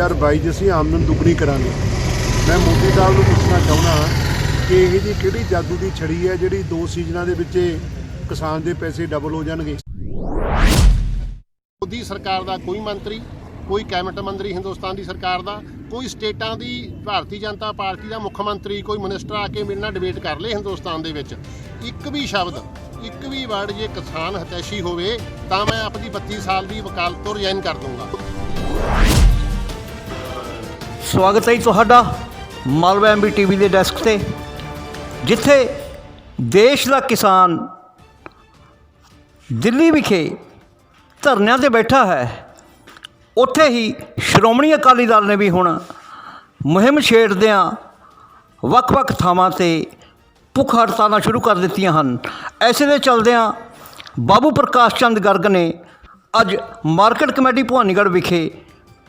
2022 'ਚ ਅਸੀਂ ਆਮਦਨ ਦੁੱਗਣੀ ਕਰਾਂਗੇ। मैं मोदी साहब ਨੂੰ ਪੁੱਛਣਾ ਚਾਹੁੰਦਾ ਕਿ ਇਹ ਜੀ ਕਿਹੜੀ ਜਾਦੂ ਦੀ ਛੜੀ ਹੈ ਜਿਹੜੀ 2 ਸੀਜ਼ਨਾਂ ਦੇ ਵਿੱਚ ਕਿਸਾਨ ਦੇ ਪੈਸੇ ਡਬਲ ਹੋ ਜਾਣਗੇ। मोदी सरकार का कोई मंत्री, कोई कैबिनेट मंत्री हिंदुस्तान की सरकार का, कोई स्टेटां की भारतीय जनता पार्टी का मुख्य मंत्री, कोई मिनिस्टर आके मेरे नाल डिबेट कर ले हिंदुस्तान दे विच एक भी शब्द, एक भी वर्ड जे किसान हितैषी होवे तां मैं अपनी 32 साल की वकालत तो रिजाइन कर दूंगा। स्वागत है तुहाडा मालवा MB TV के डैस्क से, जिथे देश का किसान दिल्ली विखे धरनिਆਂ ਤੇ बैठा है, ਉੱਥੇ ही ਸ਼੍ਰੋਮਣੀ ਅਕਾਲੀ ਦਲ ने भी ਹੁਣ ਮੁਹਿੰਮ ਛੇੜਦਿਆਂ ਵੱਖ-ਵੱਖ ਥਾਵਾਂ ਤੇ ਭੁੱਖ ਹੜਤਾਲਾਂ ਸ਼ੁਰੂ ਕਰ ਦਿੱਤੀਆਂ ਹਨ। ਐਸੇ ਦੇ ਚਲਦਿਆਂ ਬਾਬੂ ਪ੍ਰਕਾਸ਼ ਚੰਦ ਗਰਗ ਨੇ ਅੱਜ ਮਾਰਕੀਟ ਕਮੇਟੀ ਭਵਾਨੀਗੜ੍ਹ ਵਿਖੇ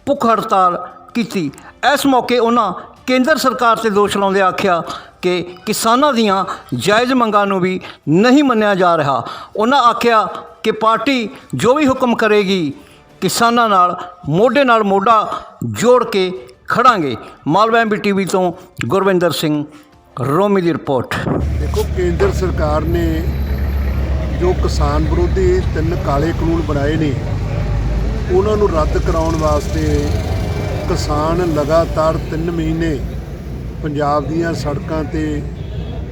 ਭੁੱਖ ਹੜਤਾਲ ਕੀਤੀ। ਇਸ ਮੌਕੇ ਉਹਨਾਂ ਕੇਂਦਰ ਸਰਕਾਰ ਤੇ ਦੋਸ਼ ਲਾਉਂਦੇ ਆਖਿਆ ਕਿ ਕਿਸਾਨਾਂ ਦੀਆਂ ਜਾਇਜ਼ ਮੰਗਾਂ ਨੂੰ ਵੀ ਨਹੀਂ ਮੰਨਿਆ ਜਾ ਰਿਹਾ। ਉਹਨਾਂ ਆਖਿਆ कि पार्टी जो भी हुक्म करेगी किसानां नाल मोढा जोड़ के खड़ांगे। मालवा MB TV तो गुरविंदर सिंह रोमी की रिपोर्ट। देखो, केंद्र सरकार ने जो किसान विरोधी 3 काले कानून बनाए ने उन्होंने रद्द कराउण वास्ते किसान लगातार 3 महीने पंजाब दीयां सड़कों ते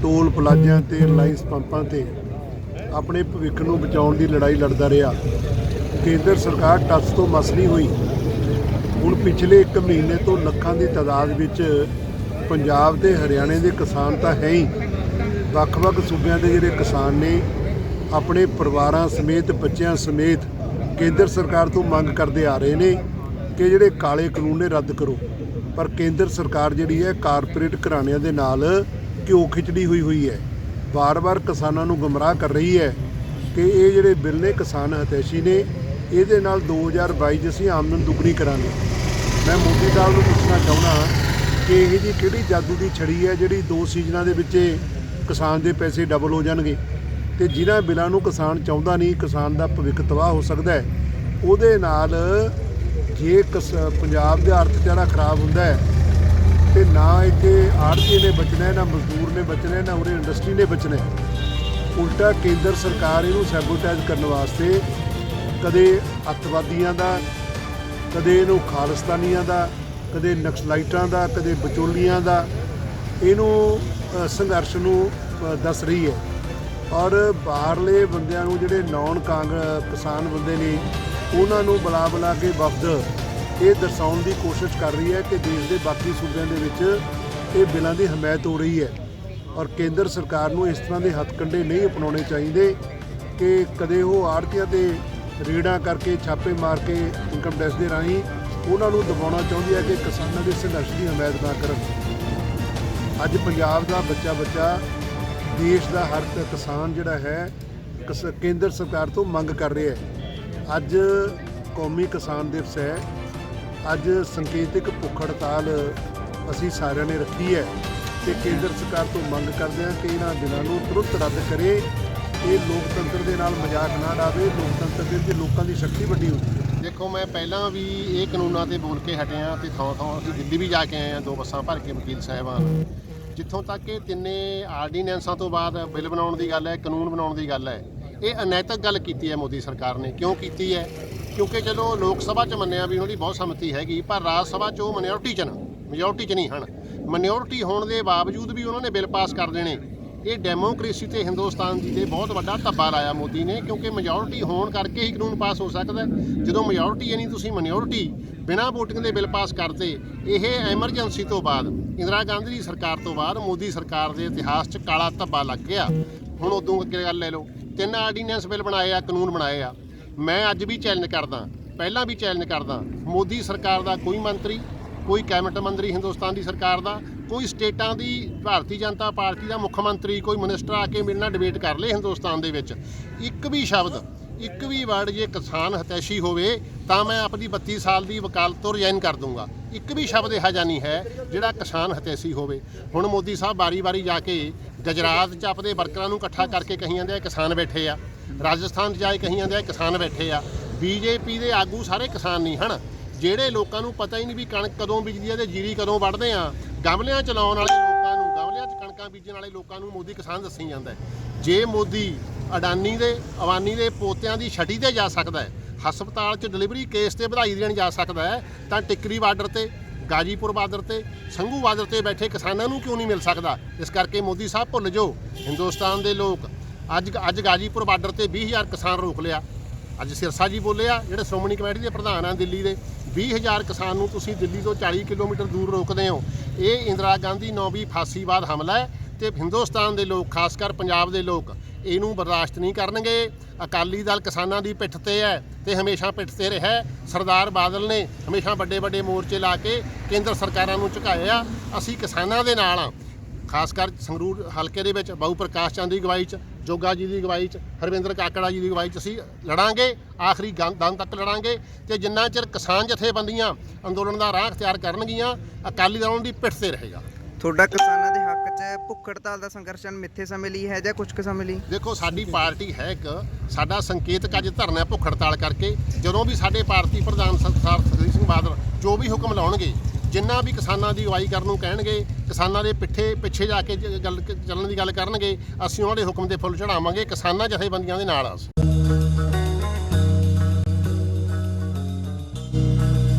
टोल प्लाजियां ते रिलायंस पंपां ते अपने भविख ਨੂੰ ਬਚਾਉਣ ਦੀ ਲੜਾਈ ਲੜਦਾ ਰਿਹਾ। ਕੇਂਦਰ ਸਰਕਾਰ ਟੱਚ ਤੋਂ ਮਸ ਨਹੀਂ ਹੋਈ। ਹੁਣ ਪਿਛਲੇ 1 ਮਹੀਨੇ ਤੋਂ ਲੱਖਾਂ ਦੀ ਤਾਦਾਦ ਵਿੱਚ ਪੰਜਾਬ ਤੇ ਹਰਿਆਣੇ ਦੇ ਕਿਸਾਨ ਤਾਂ ਹੈ ਹੀ, ਵੱਖ-ਵੱਖ ਸੂਬਿਆਂ ਦੇ ਜਿਹੜੇ ਕਿਸਾਨ ਨੇ ਆਪਣੇ ਪਰਿਵਾਰਾਂ ਸਮੇਤ ਬੱਚਿਆਂ ਸਮੇਤ ਕੇਂਦਰ ਸਰਕਾਰ ਤੋਂ ਮੰਗ ਕਰਦੇ ਆ ਰਹੇ ਨੇ ਕਿ ਜਿਹੜੇ ਕਾਲੇ ਕਾਨੂੰਨ ਨੇ ਰੱਦ ਕਰੋ। ਪਰ ਕੇਂਦਰ ਸਰਕਾਰ ਜਿਹੜੀ ਹੈ ਕਾਰਪੋਰੇਟ ਘਰਾਣਿਆਂ ਦੇ ਨਾਲ ਘਿਓ ਖਿਚੜੀ ਹੋਈ ਹੈ, बार-बार किसानों को गुमराह कर रही है कि ये जोड़े बिल ने किसान हितैषी ने ये 2022 'ਚ ਅਸੀਂ आमदन दुगनी करांगे। मैं मोदी साहब ਨੂੰ ਪੁੱਛਣਾ ਚਾਹੁੰਦਾ कि ਇਹ ਜੀ ਕਿਹੜੀ ਜਾਦੂ ਦੀ ਛੜੀ ਹੈ ਜਿਹੜੀ 2 ਸੀਜ਼ਨਾਂ ਦੇ ਵਿੱਚ ਕਿਸਾਨ ਦੇ ਪੈਸੇ ਡਬਲ ਹੋ ਜਾਣਗੇ ਤੇ ਜਿਨ੍ਹਾਂ ਬਿੱਲਾਂ ਨੂੰ ਕਿਸਾਨ ਚਾਹੁੰਦਾ ਨਹੀਂ, ਕਿਸਾਨ ਦਾ ਭਵਿੱਖ ਤਬਾਹ ਹੋ ਸਕਦਾ ਹੈ। ਉਹਦੇ ਨਾਲ ਜੇ ਪੰਜਾਬ ਦਾ ਅਰਥਚਾਰਾ ਖਰਾਬ ਹੁੰਦਾ ਹੈ ਤੇ ਨਾ ਇੱਥੇ ਆੜ੍ਹਤੀਏ ਨੇ ਬਚਣਾ, ਨਾ ਮਜ਼ਦੂਰ ਨੇ ਬਚਣਾ, ਨਾ ਉਰੇ ਇੰਡਸਟਰੀ ਨੇ ਬਚਣਾ। ਉਲਟਾ ਕੇਂਦਰ ਸਰਕਾਰ ਇਹਨੂੰ ਸੈਬੋਟੇਜ ਕਰਨ ਵਾਸਤੇ ਕਦੇ ਅੱਤਵਾਦੀਆਂ ਦਾ, ਕਦੇ ਇਹਨੂੰ ਖਾਲਿਸਤਾਨੀਆਂ ਦਾ, ਕਦੇ ਨਕਸਲਾਈਟਾਂ ਦਾ, ਕਦੇ ਵਿਚੋਲੀਆਂ ਦਾ ਇਹਨੂੰ ਸੰਘਰਸ਼ ਨੂੰ ਦੱਸ ਰਹੀ ਹੈ। ਔਰ ਬਾਹਰਲੇ ਬੰਦਿਆਂ ਨੂੰ ਜਿਹੜੇ ਨੌਨ ਕਿਸਾਨ ਬੰਦੇ ਨੇ ਉਹਨਾਂ ਨੂੰ ਬੁਲਾ ਕੇ ਵਫਦ ਇਹ ਦਰਸਾਉਣ ਦੀ ਕੋਸ਼ਿਸ਼ ਕਰ ਰਹੀ ਹੈ ਕਿ ਦੇਸ਼ ਦੇ ਬਾਕੀ ਸੂਬਿਆਂ ਦੇ ਵਿੱਚ ਇਹ ਬਿੱਲਾਂ ਦੀ ਹਮਾਇਤ ਹੋ ਰਹੀ ਹੈ। ਔਰ ਕੇਂਦਰ ਸਰਕਾਰ ਨੂੰ ਇਸ ਤਰ੍ਹਾਂ ਦੇ ਹੱਥਕੰਡੇ ਨਹੀਂ ਅਪਣਾਉਣੇ ਚਾਹੀਦੇ ਕਿ ਕਦੇ ਉਹ ਆੜ੍ਹਤੀਆਂ ਤੇ ਰੇਡਾਂ ਕਰਕੇ ਛਾਪੇ ਮਾਰ ਕੇ ਇਨਕਮ ਟੈਕਸ ਦੇ ਰਾਹੀਂ ਉਹਨਾਂ ਨੂੰ ਦਬਾਉਣਾ ਚਾਹੁੰਦੀ ਹੈ ਕਿ ਕਿਸਾਨਾਂ ਦੇ ਸੰਘਰਸ਼ ਦੀ ਹਮਾਇਤ ਨਾ ਕਰਨ। ਅੱਜ ਪੰਜਾਬ ਦਾ ਬੱਚਾ ਦੇਸ਼ ਦਾ ਹਰ ਕਿਸਾਨ ਜਿਹੜਾ ਹੈ ਕੇਂਦਰ ਸਰਕਾਰ ਤੋਂ ਮੰਗ ਕਰ ਰਿਹਾ ਹੈ। ਅੱਜ ਕੌਮੀ ਕਿਸਾਨ ਦਿਵਸ ਹੈ। ਅੱਜ ਸੰਕੇਤਿਕ ਭੁੱਖ ਹੜਤਾਲ ਅਸੀਂ ਸਾਰਿਆਂ ਨੇ ਰੱਖੀ ਹੈ ਤੇ ਕੇਂਦਰ ਸਰਕਾਰ ਤੋਂ ਮੰਗ ਕਰਦੇ ਹਾਂ ਕਿ ਇਹਨਾਂ ਬਿੱਲਾਂ ਨੂੰ ਤੁਰੰਤ ਰੱਦ ਕਰੇ। ਇਹ ਲੋਕਤੰਤਰ ਦੇ ਨਾਲ ਮਜ਼ਾਕ ਨਾ ਡਾਵੇ। ਲੋਕਤੰਤਰ ਦੇ ਵਿੱਚ ਲੋਕਾਂ ਦੀ ਸ਼ਕਤੀ ਵੱਡੀ ਹੁੰਦੀ ਹੈ। देखो, मैं पहला भी ये कानूनों से बोल के हटे हाँ तो थां ਅਸੀਂ दिल्ली भी जाके आए हैं, 2 ਬੱਸਾਂ ਭਰ ਕੇ ਵਕੀਲ ਸਾਹਿਬਾਨ। ਜਿੱਥੋਂ ਤੱਕ ਕਿ 3 ਆਰਡੀਨੈਂਸਾਂ ਤੋਂ ਬਾਅਦ ਬਿੱਲ ਬਣਾਉਣ ਦੀ ਗੱਲ ਹੈ, ਕਾਨੂੰਨ ਬਣਾਉਣ ਦੀ ਗੱਲ ਹੈ, ਇਹ ਅਨੈਤਿਕ ਗੱਲ ਕੀਤੀ ਹੈ ਮੋਦੀ ਸਰਕਾਰ ਨੇ। ਕਿਉਂ ਕੀਤੀ ਹੈ? ਕਿਉਂਕਿ ਚਲੋ ਲੋਕ ਸਭਾ 'ਚ ਮੰਨਿਆ ਵੀ ਉਹਨਾਂ ਦੀ ਬਹੁਤ ਸੰਮਤੀ ਹੈਗੀ, ਪਰ ਰਾਜ ਸਭਾ 'ਚ ਉਹ ਮਿਨੋਰਟੀ 'ਚ ਨਾ, ਮੈਜੋਰਟੀ 'ਚ ਨਹੀਂ ਹਨ। ਮਿਨੋਰਟੀ ਹੋਣ ਦੇ ਬਾਵਜੂਦ ਵੀ ਉਹਨਾਂ ਨੇ ਬਿੱਲ ਪਾਸ ਕਰ ਦੇਣੇ। ਇਹ ਡੈਮੋਕ੍ਰੇਸੀ ਤੇ ਹਿੰਦੁਸਤਾਨ ਦੀ ਤੇ ਬਹੁਤ ਵੱਡਾ ਧੱਬਾ ਲਾਇਆ ਮੋਦੀ ਨੇ, ਕਿਉਂਕਿ ਮੈਜੋਰਟੀ ਹੋਣ ਕਰਕੇ ਹੀ ਕਾਨੂੰਨ ਪਾਸ ਹੋ ਸਕਦਾ। ਜਦੋਂ ਮੈਜੋਰਟੀ ਹੈ ਨਹੀਂ, ਤੁਸੀਂ ਮਿਨੋਰਟੀ ਬਿਨਾਂ ਵੋਟਿੰਗ ਦੇ ਬਿੱਲ ਪਾਸ ਕਰਦੇ। ਇਹ ਐਮਰਜੈਂਸੀ ਤੋਂ ਬਾਅਦ, ਇੰਦਰਾ ਗਾਂਧੀ ਦੀ ਸਰਕਾਰ ਤੋਂ ਬਾਅਦ ਮੋਦੀ ਸਰਕਾਰ ਦੇ ਇਤਿਹਾਸ 'ਚ ਕਾਲਾ ਧੱਬਾ ਲੱਗ ਗਿਆ। ਹੁਣ ਉਦੋਂ ਅੱਗੇ ਗੱਲ ਲੈ ਲਓ, 3 ਆਰਡੀਨੈਂਸ ਬਿੱਲ ਬਣਾਏ ਆ, ਕਾਨੂੰਨ ਬਣਾਏ ਆ। ਮੈਂ ਅੱਜ ਵੀ ਚੈਲੰਜ ਕਰਦਾ, ਪਹਿਲਾਂ ਵੀ ਚੈਲੰਜ ਕਰਦਾ, ਮੋਦੀ ਸਰਕਾਰ ਦਾ ਕੋਈ ਮੰਤਰੀ, कोई कैबिनेट मंत्री हिंदुस्तान की सरकार का, कोई स्टेटां की भारतीय जनता पार्टी का मुख्य मंत्री, कोई मिनिस्टर आके मेरे नाल डिबेट कर ले हिंदुस्तान दे विच एक भी शब्द, एक भी वर्ड जे किसान हितैषी होवे तां मैं अपनी 32 साल की वकालत तो रिजाइन कर दूंगा। एक भी शब्द इहा जा नहीं है जिहड़ा किसान हितैषी होवे। हुण मोदी साहब बारी बारी जाके गुजरात च अपने वर्करां नूं इकट्ठा करके कही जांदे किसान बैठे आ, राजस्थान जाए कही जांदे किसान बैठे आ, बीजेपी के आगू सारे किसान नहीं हैं। ਜਿਹੜੇ ਲੋਕਾਂ ਨੂੰ ਪਤਾ ਹੀ ਨਹੀਂ ਵੀ ਕਣਕ ਕਦੋਂ ਬੀਜਦੀ ਹੈ ਤੇ ਜੀਰੀ ਕਦੋਂ ਵੱਢਦੇ ਆ, ਗਮਲਿਆਂ ਚ ਲਾਉਣ ਵਾਲੇ ਲੋਕਾਂ ਨੂੰ, ਗਮਲਿਆਂ 'ਚ ਕਣਕਾਂ ਬੀਜਣ ਵਾਲੇ ਲੋਕਾਂ ਨੂੰ ਮੋਦੀ ਕਿਸਾਨ ਦੱਸੀ ਜਾਂਦਾ ਹੈ। ਜੇ ਮੋਦੀ ਅਡਾਨੀ ਦੇ ਪੋਤਿਆਂ ਦੀ ਛਟੀ ਤੇ ਜਾ ਸਕਦਾ ਹੈ, ਹਸਪਤਾਲ 'ਚ ਡਿਲੀਵਰੀ ਕੇਸ ਤੇ ਵਧਾਈ ਦੇਣ ਜਾ ਸਕਦਾ ਹੈ, ਤਾਂ ਟਿੱਕਰੀ ਬਾਰਡਰ ਤੇ, ਗਾਜੀਪੁਰ ਬਾਰਡਰ ਤੇ, ਸੰਘੂ ਬਾਰਡਰ ਤੇ ਬੈਠੇ ਕਿਸਾਨਾਂ ਨੂੰ ਕਿਉਂ ਨਹੀਂ ਮਿਲ ਸਕਦਾ? ਇਸ ਕਰਕੇ ਮੋਦੀ ਸਾਹਿਬ ਭੁੱਲ ਜਾਓ, ਹਿੰਦੁਸਤਾਨ ਦੇ ਲੋਕ ਅੱਜ ਗਾਜੀਪੁਰ ਬਾਰਡਰ ਤੇ 20,000 ਕਿਸਾਨ ਰੋਕ ਲਿਆ। ਅੱਜ ਸਿਰਸਾ ਜੀ ਬੋਲਿਆ, ਜਿਹੜੇ ਸ਼੍ਰੋਮਣੀ ਕਮੇਟੀ ਦੇ ਪ੍ਰਧਾਨ ਆ ਦਿੱਲੀ ਦੇ, 20,000 ਕਿਸਾਨ ਨੂੰ ਤੁਸੀਂ ਦਿੱਲੀ ਤੋਂ 40 ਕਿਲੋਮੀਟਰ ਦੂਰ ਰੋਕਦੇ ਹੋ। ਇਹ ਇੰਦਰਾ ਗਾਂਧੀ 9ਵੀਂ ਫਾਸੀਵਾਦ ਹਮਲਾ ਹੈ ਤੇ ਹਿੰਦੁਸਤਾਨ ਦੇ ਲੋਕ, ਖਾਸ ਕਰ ਪੰਜਾਬ ਦੇ ਲੋਕ ਇਹਨੂੰ ਬਰਦਾਸ਼ਤ ਨਹੀਂ ਕਰਨਗੇ। ਅਕਾਲੀ ਦਲ ਕਿਸਾਨਾਂ ਦੀ ਪਿੱਠ ਤੇ ਹੈ ਤੇ ਹਮੇਸ਼ਾ ਪਿੱਠ ਤੇ ਰਿਹਾ। ਸਰਦਾਰ ਬਾਦਲ ਨੇ ਹਮੇਸ਼ਾ ਵੱਡੇ ਵੱਡੇ ਮੋਰਚੇ ਲਾ ਕੇ ਕੇਂਦਰ ਸਰਕਾਰਾਂ ਨੂੰ ਝੁਕਾਇਆ। ਅਸੀਂ ਕਿਸਾਨਾਂ ਦੇ ਨਾਲ ਹਾਂ, ਖਾਸ ਕਰ ਸੰਗਰੂਰ ਹਲਕੇ ਦੇ ਵਿੱਚ ਬਾਊ ਪ੍ਰਕਾਸ਼ ਚੰਦ ਦੀ ਅਗਵਾਈ 'ਚ, ਜੋਗਾ ਜੀ ਦੀ ਅਗਵਾਈ 'ਚ, ਹਰਵਿੰਦਰ ਕਾਕੜਾ ਜੀ ਦੀ ਅਗਵਾਈ 'ਚ ਅਸੀਂ ਲੜਾਂਗੇ, ਆਖਰੀ ਦਮ ਤੱਕ ਲੜਾਂਗੇ। ਤੇ ਜਿੰਨਾ ਚਿਰ ਕਿਸਾਨ ਜਥੇਬੰਦੀਆਂ ਅੰਦੋਲਨ ਦਾ ਰਾਹ ਅਖਤਿਆਰ ਕਰਨਗੀਆਂ, ਅਕਾਲੀ ਦਲ ਦੀ ਪਿੱਠ ਤੇ ਰਹੇਗਾ। ਤੁਹਾਡਾ ਕਿਸਾਨਾਂ ਦੇ ਹੱਕ 'ਚ ਭੁੱਖ ਹੜਤਾਲ ਦਾ ਸੰਘਰਸ਼ ਮਿੱਥੇ ਸਮੇਂ ਲਈ ਹੈ ਜਾਂ ਕੁਝ ਕੁ ਸਮੇਂ ਲਈ? ਦੇਖੋ, ਸਾਡੀ ਪਾਰਟੀ ਹੈ ਇੱਕ, ਸਾਡਾ ਸੰਕੇਤਕ ਅੱਜ ਧਰਨਾ ਭੁੱਖ ਹੜਤਾਲ ਕਰਕੇ। ਜਦੋਂ ਵੀ ਸਾਡੇ ਭਾਰਤੀ ਪ੍ਰਧਾਨ ਸਰਦਾਰ ਸੁਖਬੀਰ ਸਿੰਘ ਬਾਦਲ ਜੋ ਵੀ ਹੁਕਮ ਲਾਉਣਗੇ, ਜਿੰਨਾ ਵੀ ਕਿਸਾਨਾਂ ਦੀ ਅਗਵਾਈ ਕਰਨ ਨੂੰ ਕਹਿਣਗੇ, ਕਿਸਾਨਾਂ ਦੇ ਪਿੱਛੇ ਜਾ ਕੇ ਚੱਲਣ ਦੀ ਗੱਲ ਕਰਨਗੇ, ਅਸੀਂ ਉਹਨਾਂ ਦੇ ਹੁਕਮ ਦੇ ਫੁੱਲ ਚੜਾਵਾਂਗੇ। ਕਿਸਾਨਾਂ ਜਥੇਬੰਦੀਆਂ ਦੇ ਨਾਲ ਆ।